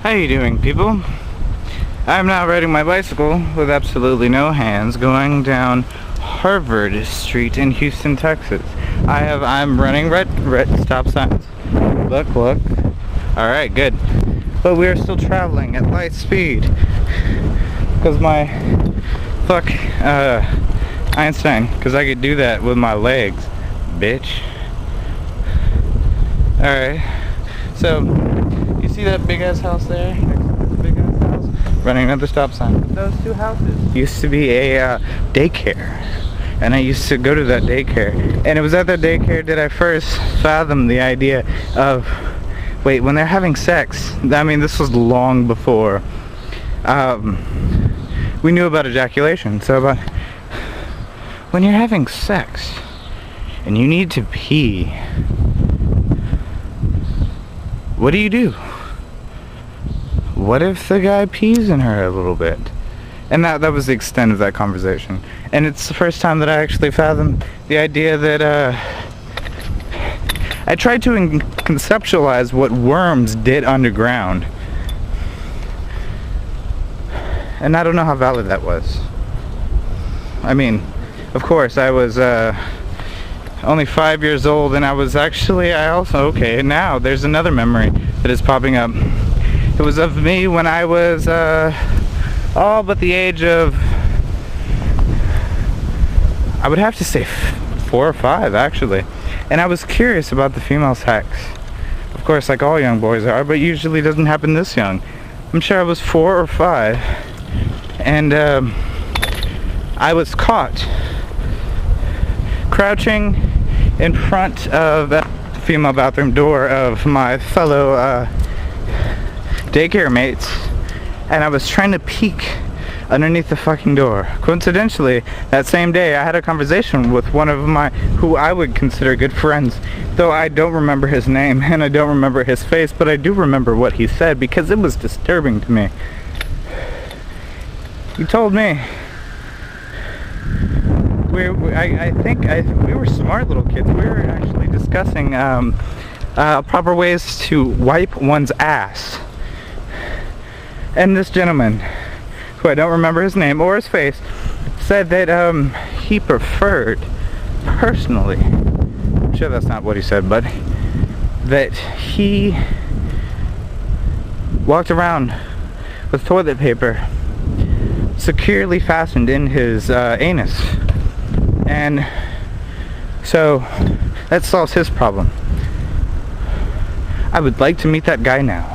How you doing, people? I'm now riding my bicycle with absolutely no hands going down Harvard Street in Houston, Texas. I'm running red stop signs. Look. Alright, good. But we are still traveling at light speed. Because my Einstein, because I could do that with my legs, bitch. Alright. So you see that big ass house there? Next to this big ass house? Running another stop sign. But those two houses used to be a daycare. And I used to go to that daycare. And it was at that daycare that I first fathomed the idea of, wait, when they're having sex, I mean, this was long before we knew about ejaculation. So about when you're having sex and you need to pee, what do? What if the guy pees in her a little bit? And that was the extent of that conversation. And it's the first time that I actually fathomed the idea that I tried to conceptualize what worms did underground. And I don't know how valid that was. I mean, of course, I was only 5 years old, and okay, now there's another memory that is popping up. It was of me when I was all but the age of, I would have to say 4 or 5 actually, and I was curious about the female sex. Of course, like all young boys are, but usually doesn't happen this young. I'm sure I was 4 or 5, and I was caught crouching in front of the female bathroom door of my fellow daycare mates, and I was trying to peek underneath the fucking door. Coincidentally, that same day I had a conversation with one of my, who I would consider good friends, though I don't remember his name and I don't remember his face, but I do remember what he said because it was disturbing to me. He told me, I think we were smart little kids. We were actually discussing proper ways to wipe one's ass. And this gentleman, who I don't remember his name or his face, said that he preferred, personally, I'm sure that's not what he said, but that he walked around with toilet paper securely fastened in his anus. And so that solves his problem. I would like to meet that guy now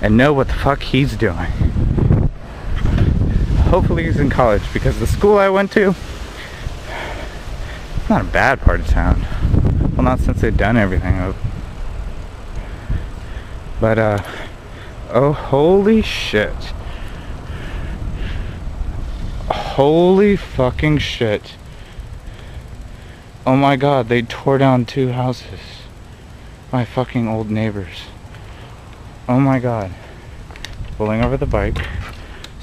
and know what the fuck he's doing. Hopefully he's in college, because the school I went to, it's not a bad part of town. Well, not since they've done everything. But oh, holy shit. Holy fucking shit. Oh my god, they tore down 2 houses. My fucking old neighbors. Oh my god. Pulling over the bike,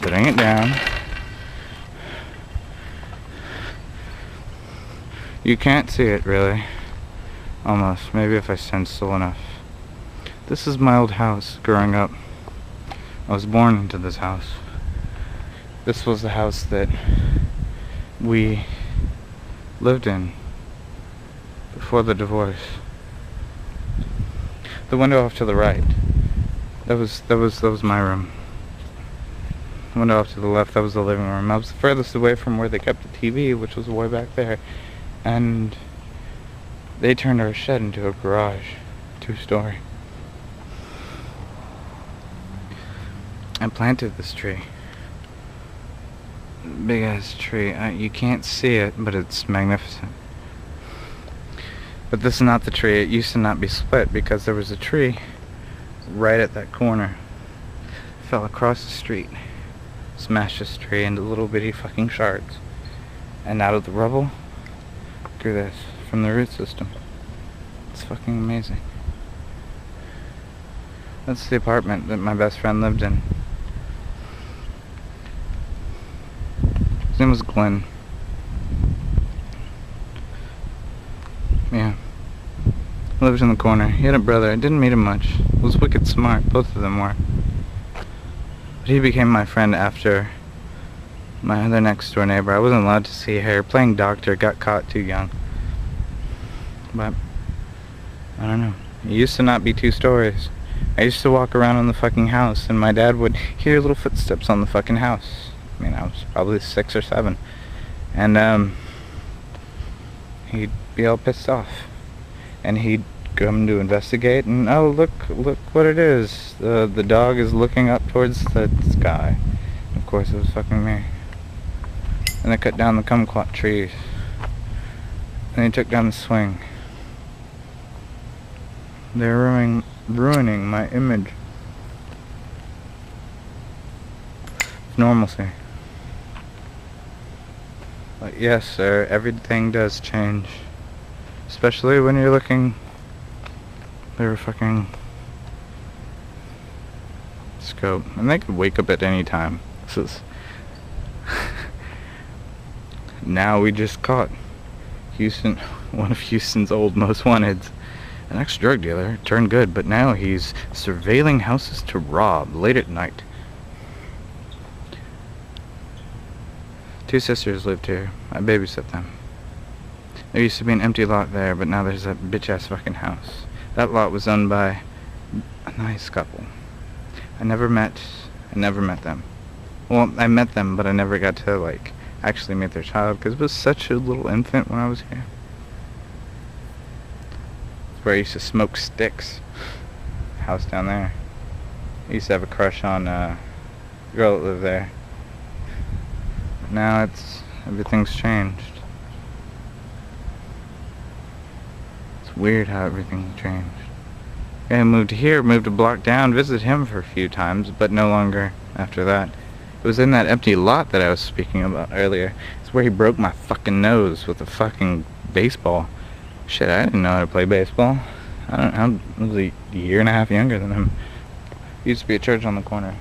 setting it down. You can't see it really. Almost. Maybe if I stand still enough. This is my old house growing up. I was born into this house. This was the house that we lived in before the divorce. The window off to the right, that was my room. The window off to the left, that was the living room. I was the furthest away from where they kept the TV, which was way back there. And they turned our shed into a garage, 2-story. I planted this tree. Big ass tree. You can't see it, but it's magnificent. But this is not the tree. It used to not be split because there was a tree right at that corner. It fell across the street, smashed this tree into little bitty fucking shards, and out of the rubble grew this from the root system. It's fucking amazing. That's the apartment that my best friend lived in. His name was Glenn. Yeah. Lived in the corner. He had a brother. I didn't meet him much. He was wicked smart. Both of them were. But he became my friend after my other next door neighbor. I wasn't allowed to see her. Playing doctor, got caught too young. But, I don't know. It used to not be 2 stories. I used to walk around on the fucking house, and my dad would hear little footsteps on the fucking house. I mean, I was probably 6 or 7. And, he'd be all pissed off. And he'd come to investigate, and oh, look what it is. The dog is looking up towards the sky. Of course, it was fucking me. And they cut down the kumquat trees. And they took down the swing. They're ruining my image of normalcy. But yes, sir, everything does change. Especially when you're looking through a fucking scope. And they could wake up at any time. This is... Now we just caught one of Houston's old most wanteds. An ex-drug dealer, turned good, but now he's surveilling houses to rob late at night. 2 sisters lived here. I babysit them. There used to be an empty lot there, but now there's that bitch-ass fucking house. That lot was owned by a nice couple. I never met them. Well, I met them, but I never got to, like, actually meet their child, because it was such a little infant when I was here. It's where I used to smoke sticks. House down there. I used to have a crush on a girl that lived there. But now everything's changed. It's weird how everything changed. I moved here, moved a block down, visited him for a few times, but no longer after that. It was in that empty lot that I was speaking about earlier. It's where he broke my fucking nose with a fucking baseball. Shit, I didn't know how to play baseball. I was a year and a half younger than him. Used to be a church on the corner.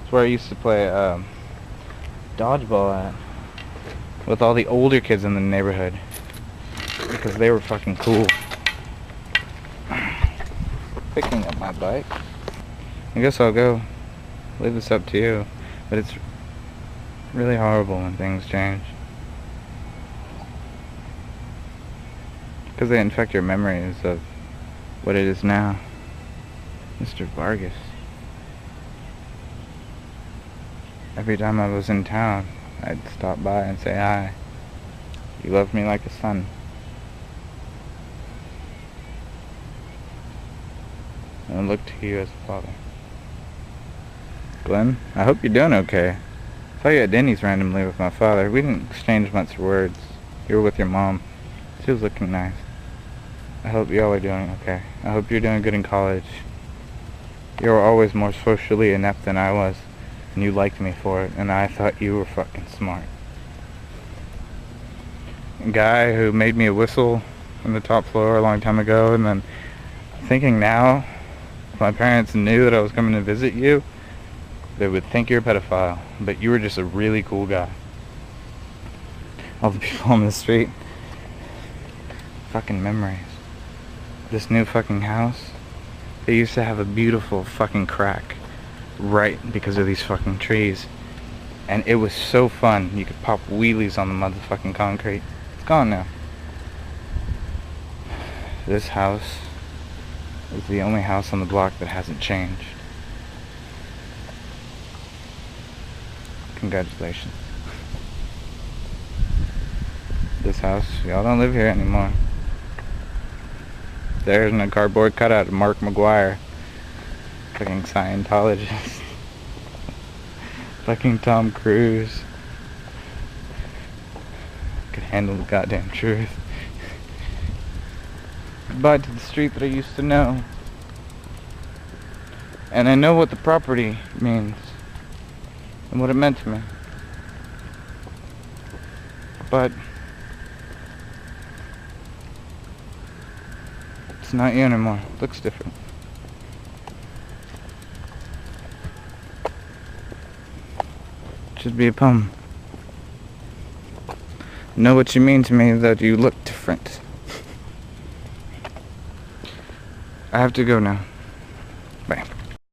It's where I used to play dodgeball at. With all the older kids in the neighborhood. Because they were fucking cool. Picking up my bike. I guess I'll go. Leave this up to you. But it's really horrible when things change. Because they infect your memories of what it is now. Mr. Vargas. Every time I was in town, I'd stop by and say hi. You loved me like a son. And I look to you as a father. Glenn, I hope you're doing okay. I saw you at Denny's randomly with my father. We didn't exchange much words. You were with your mom. She was looking nice. I hope y'all are doing okay. I hope you're doing good in college. You were always more socially inept than I was, and you liked me for it, and I thought you were fucking smart. A guy who made me a whistle on the top floor a long time ago, and then thinking now, if my parents knew that I was coming to visit you, they would think you're a pedophile, but you were just a really cool guy. All the people on the street. Fucking memories. This new fucking house, they used to have a beautiful fucking crack right because of these fucking trees. And it was so fun. You could pop wheelies on the motherfucking concrete. It's gone now. This house is the only house on the block that hasn't changed. Congratulations. This house, y'all don't live here anymore. There's a cardboard cutout of Mark McGuire. Fucking Scientologist. Fucking Tom Cruise. Could handle the goddamn truth. Goodbye to the street that I used to know. And I know what the property means. And what it meant to me. But it's not you anymore. It looks different. It should be a poem. Know what you mean to me, that you look different. I have to go now.